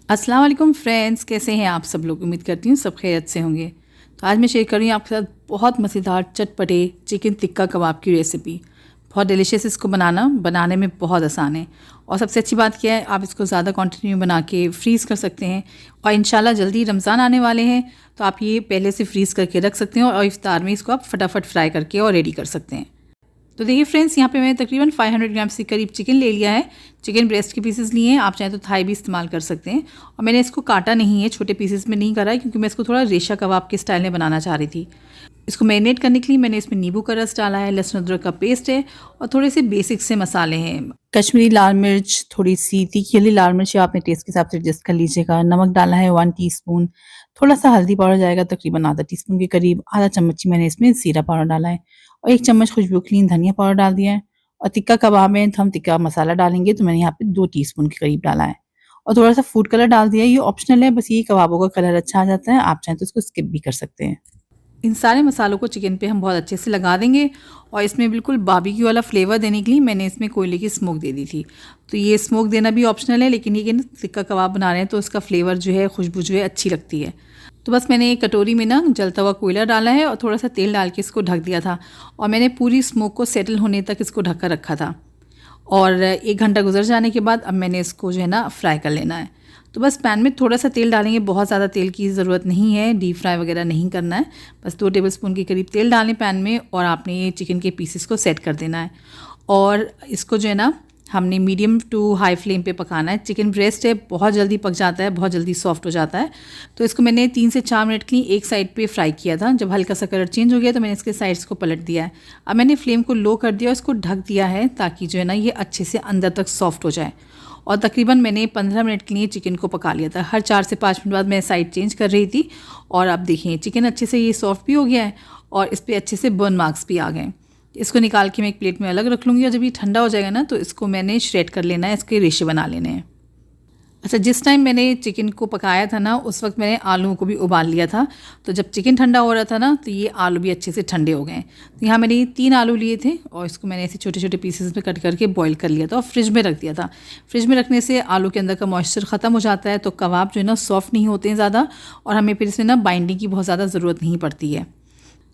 अस्सलाम वालेकुम फ्रेंड्स, कैसे हैं आप सब लोग। उम्मीद करती हूँ सब खैरियत से होंगे। तो आज मैं शेयर कर रही हूँ आपके साथ बहुत मज़ेदार चटपटे चिकन टिक्का कबाब की रेसिपी। बहुत डिलीशियस इसको बनाने में बहुत आसान है। और सबसे अच्छी बात क्या है, आप इसको ज़्यादा क्वांटिटी में बना के फ्रीज़ कर सकते हैं। और इंशाल्लाह जल्दी रमज़ान आने वाले हैं, तो आप ये पहले से फ्रीज़ करके रख सकते हैं और इफ्तार में इसको आप फटाफट फ्राई करके और रेडी कर सकते हैं। तो देखिए फ्रेंड्स, यहाँ पे मैंने तकरीबन 500 ग्राम्स के करीब चिकन ले लिया है। चिकन ब्रेस्ट के पीसेस लिए हैं, आप चाहें तो थाई भी इस्तेमाल कर सकते हैं। और मैंने इसको काटा नहीं है, छोटे पीसेस में नहीं करा है, क्योंकि मैं इसको थोड़ा रेशा कबाब के स्टाइल में बनाना चाह रही थी। इसको मैरिनेट करने के लिए मैंने इसमें नींबू का रस डाला है, लहसुन अदरक का पेस्ट है और थोड़े से बेसिक से मसाले हैं। कश्मीरी लाल मिर्च, थोड़ी सी तीखी वाली लाल मिर्च आप अपने टेस्ट के हिसाब से एडजस्ट कर लीजिएगा। नमक डाला है 1 टीस्पून। थोड़ा सा हल्दी पाउडर जाएगा तकरीबन आधा टीस्पून के करीब। आधा चम्मच ही मैंने इसमें जीरा पाउडर डाला है और 1 चम्मच खुशबू क्लीन धनिया पाउडर डाल दिया है। और टिक्का कबाब में हम टिक्का मसाला डालेंगे, तो मैंने यहाँ पे 2 टीस्पून के करीब डाला है। और थोड़ा सा फूड कलर डाल दिया है, ये ऑप्शनल है, बस ये कबाबों का कलर अच्छा आ जाता है, आप चाहें तो इसको स्किप भी कर सकते हैं। इन सारे मसालों को चिकन पे हम बहुत अच्छे से लगा देंगे। और इसमें बिल्कुल बारबेक्यू वाला फ्लेवर देने के लिए मैंने इसमें कोयले की स्मोक दे दी थी। तो ये स्मोक देना भी ऑप्शनल है, लेकिन ये कि टिक्का कबाब बना रहे हैं तो उसका फ्लेवर जो है, खुशबू जो है अच्छी लगती है। तो बस मैंने एक कटोरी में ना जलता हुआ कोयला डाला है और थोड़ा सा तेल डाल के इसको ढक दिया था। और मैंने पूरी स्मोक को सेटल होने तक इसको ढक कर रखा था। और 1 घंटा गुजर जाने के बाद अब मैंने इसको जो है ना फ्राई कर लेना है। तो बस पैन में थोड़ा सा तेल डालेंगे, बहुत ज़्यादा तेल की ज़रूरत नहीं है, डीप फ्राई वगैरह नहीं करना है। बस 2 टेबलस्पून के करीब तेल डालें पैन में और आपने ये चिकन के पीसेस को सेट कर देना है। और इसको जो है ना हमने मीडियम टू हाई फ्लेम पे पकाना है। चिकन ब्रेस्ट है, बहुत जल्दी पक जाता है, बहुत जल्दी सॉफ्ट हो जाता है। तो इसको मैंने 3 से 4 मिनट के लिए एक साइड पे फ्राई किया था। जब हल्का सा कलर चेंज हो गया तो मैंने इसके साइड्स को पलट दिया है। अब मैंने फ्लेम को लो कर दिया और इसको ढक दिया है, ताकि जो है ना ये अच्छे से अंदर तक सॉफ्ट हो जाए। और तकरीबन मैंने 15 मिनट के लिए चिकन को पका लिया था। हर 4 से 5 मिनट बाद मैं साइड चेंज कर रही थी। और अब देखिए चिकन अच्छे से ये सॉफ्ट भी हो गया है और इस पर अच्छे से बर्न मार्क्स भी आ गए। इसको निकाल के मैं एक प्लेट में अलग रख लूँगी और जब ये ठंडा हो जाएगा ना, तो इसको मैंने श्रेड कर लेना है, इसके रेशे बना लेने हैं। अच्छा, जिस टाइम मैंने चिकन को पकाया था ना, उस वक्त मैंने आलूओं को भी उबाल लिया था। तो जब चिकन ठंडा हो रहा था ना, तो ये आलू भी अच्छे से ठंडे हो गए। तो यहाँ मैंने 3 आलू लिए थे और इसको मैंने ऐसे छोटे छोटे पीसेस में कट करके बॉईल कर लिया था और फ्रिज में रख दिया था। फ्रिज में रखने से आलू के अंदर का मॉइस्चर ख़त्म हो जाता है, तो कबाब जो है ना सॉफ्ट नहीं होते हैं ज़्यादा, और हमें फिर इसमें ना बाइंडिंग की बहुत ज़्यादा ज़रूरत नहीं पड़ती है।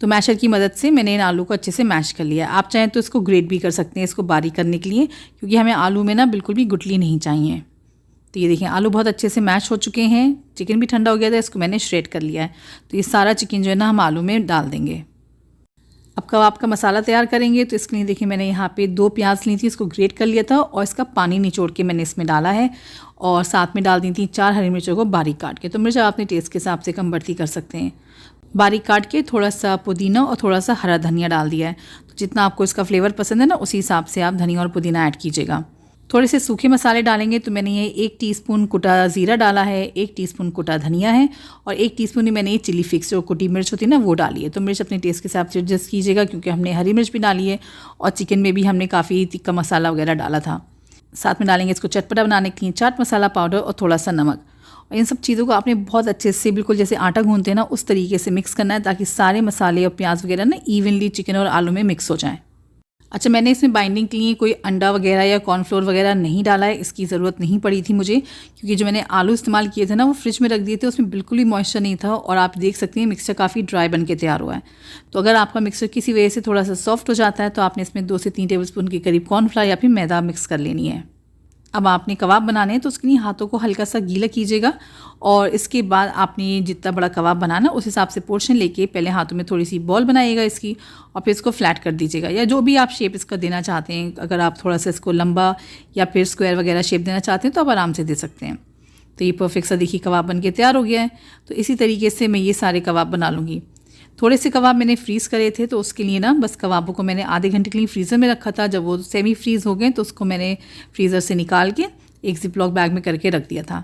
तो मैशर की मदद से मैंने इन आलू को अच्छे से मैश कर लिया। आप चाहें तो इसको ग्रेट भी कर सकते हैं, इसको बारीक करने के लिए, क्योंकि हमें आलू में ना बिल्कुल भी गुठली नहीं चाहिए। तो ये देखिए आलू बहुत अच्छे से मैश हो चुके हैं, चिकन भी ठंडा हो गया था, इसको मैंने श्रेड कर लिया है। तो ये सारा चिकन जो है ना हम आलू में डाल देंगे। अब कबाब का मसाला तैयार करेंगे, तो इसके लिए देखिए मैंने यहाँ पे 2 प्याज ली थी, इसको ग्रेट कर लिया था और इसका पानी निचोड़ के मैंने इसमें डाला है। और साथ में डाल दी थी 4 हरी मिर्चों को बारीक काट के। तो मिर्च आप अपने टेस्ट के हिसाब से कम बढ़ती कर सकते हैं। बारीक काट के थोड़ा सा पुदीना और थोड़ा सा हरा धनिया डाल दिया है। तो जितना आपको इसका फ्लेवर पसंद है ना, उसी हिसाब से आप धनिया और पुदीना ऐड कीजिएगा। थोड़े से सूखे मसाले डालेंगे, तो मैंने ये 1 टीस्पून कुटा ज़ीरा डाला है, 1 टीस्पून कुटा धनिया है और 1 टीस्पून ही मैंने ये चिली फ्लेक्स जो कुटी मिर्च होती है ना, वो डाली है। तो मिर्च अपने टेस्ट के हिसाब से एडजस्ट कीजिएगा, क्योंकि हमने हरी मिर्च भी डाली है और चिकन में भी हमने काफ़ी तिक्का मसाला वगैरह डाला था। साथ में डालेंगे इसको चटपटा बनाने के लिए चाट मसाला पाउडर और थोड़ा सा नमक। और इन सब चीज़ों को आपने बहुत अच्छे से, बिल्कुल जैसे आटा गूंथते हैं ना, उस तरीके से मिक्स करना है, ताकि सारे मसाले और प्याज वगैरह ना इवनली चिकन और आलू में मिक्स हो जाएं। अच्छा, मैंने इसमें बाइंडिंग के लिए कोई अंडा वगैरह या कॉर्नफ्लोर वगैरह नहीं डाला है, इसकी ज़रूरत नहीं पड़ी थी मुझे, क्योंकि जो मैंने आलू इस्तेमाल किए थे ना, वो फ्रिज में रख दिए थे, उसमें बिल्कुल भी मॉइस्चर नहीं था। और आप देख सकते हैं मिक्सचर काफ़ी ड्राई बन के तैयार हुआ है। तो अगर आपका मिक्सचर किसी वजह से थोड़ा सा सॉफ्ट हो जाता है, तो आपने इसमें 2 से 3 टेबलस्पून के करीब कॉर्नफ्लावर या फिर मैदा मिक्स कर लेनी है। अब आपने कबाब बनाने हैं, तो उसके लिए हाथों को हल्का सा गीला कीजिएगा। और इसके बाद आपने जितना बड़ा कबाब बनाना, उस हिसाब से पोर्शन लेके पहले हाथों में थोड़ी सी बॉल बनाइएगा इसकी, और फिर इसको फ्लैट कर दीजिएगा, या जो भी आप शेप इसका देना चाहते हैं। अगर आप थोड़ा सा इसको लंबा या फिर स्क्वायर वगैरह शेप देना चाहते हैं, तो आप आराम से दे सकते हैं। तो ये परफेक्ट सा देखिए कबाब बन के तैयार हो गया है। तो इसी तरीके से मैं ये सारे कबाब बना लूँगी। थोड़े से कबाब मैंने फ्रीज़ करे थे, तो उसके लिए ना बस कबाबों को मैंने आधे घंटे के लिए फ्रीज़र में रखा था। जब वो सेमी फ्रीज़ हो गए, तो उसको मैंने फ्रीज़र से निकाल के एक ज़िपलॉक बैग में करके रख दिया था।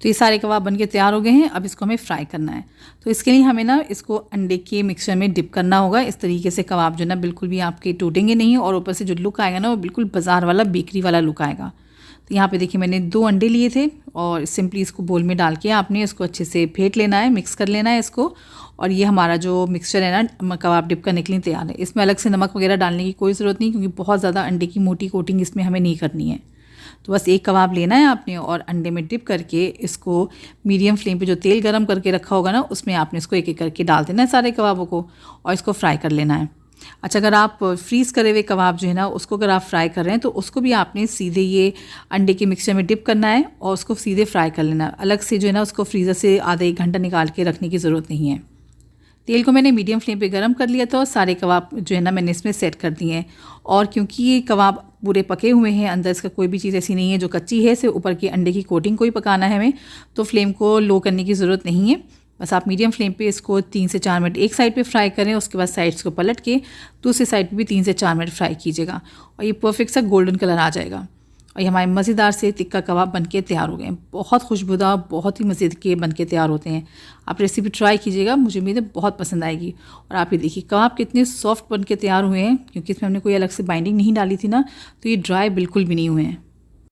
तो ये सारे कबाब बन के तैयार हो गए हैं। अब इसको हमें फ्राई करना है। तो इसके लिए हमें ना इसको अंडे के मिक्सचर में डिप करना होगा। इस तरीके से कबाब जो ना बिल्कुल भी आपके टूटेंगे नहीं, और ऊपर से जो लुक आएगा ना, वो बिल्कुल बाज़ार वाला, बेकरी वाला लुक आएगा। तो यहाँ पे देखिए मैंने 2 अंडे लिए थे और सिंपली इसको बोल में डाल के आपने इसको अच्छे से फेंट लेना है, मिक्स कर लेना है इसको। और ये हमारा जो मिक्सचर है ना, कबाब डिप करने के लिए तैयार है। इसमें अलग से नमक वगैरह डालने की कोई ज़रूरत नहीं, क्योंकि बहुत ज़्यादा अंडे की मोटी कोटिंग इसमें हमें नहीं करनी है। तो बस एक कबाब लेना है आपने और अंडे में डिप करके इसको मीडियम फ्लेम पे जो तेल गरम करके रखा होगा ना, उसमें आपने इसको एक एक करके डाल देना है सारे कबाबों को और इसको फ्राई कर लेना है। अच्छा, अगर आप फ्रीज़ करे हुए कबाब जो है ना, उसको अगर आप फ्राई कर रहे हैं तो उसको भी आपने सीधे ये अंडे के मिक्सचर में डिप करना है और उसको सीधे फ्राई कर लेना है। अलग से जो है ना उसको फ्रीज़र से आधा 1 घंटा निकाल के रखने की ज़रूरत नहीं है। तेल को मैंने मीडियम फ्लेम पे गरम कर लिया था और सारे कबाब जो है ना मैंने इसमें सेट कर दिए हैं। और क्योंकि ये कबाब पूरे पके हुए हैं, अंदर इसका कोई भी चीज़ ऐसी नहीं है जो कच्ची है, सिर्फ ऊपर की अंडे की कोटिंग को ही पकाना है हमें, तो फ्लेम को लो करने की ज़रूरत नहीं है। बस आप मीडियम फ्लेम पे इसको 3 से 4 मिनट एक साइड पे फ्राई करें, उसके बाद साइड्स को पलट के दूसरी साइड पे भी 3 से 4 मिनट फ्राई कीजिएगा और ये परफेक्ट सा गोल्डन कलर आ जाएगा और ये हमारे मज़ेदार से टिक्का कबाब बनके तैयार हो गए हैं। बहुत खुशबूदार, बहुत ही मज़े के बनके तैयार होते हैं। आप रेसिपी ट्राई कीजिएगा, मुझे उम्मीद है बहुत पसंद आएगी। और आप ये देखिए कबाब कितने सॉफ्ट बनके तैयार हुए हैं, क्योंकि इसमें हमने कोई अलग से बाइंडिंग नहीं डाली थी ना, तो ये ड्राई बिल्कुल भी नहीं हुए हैं।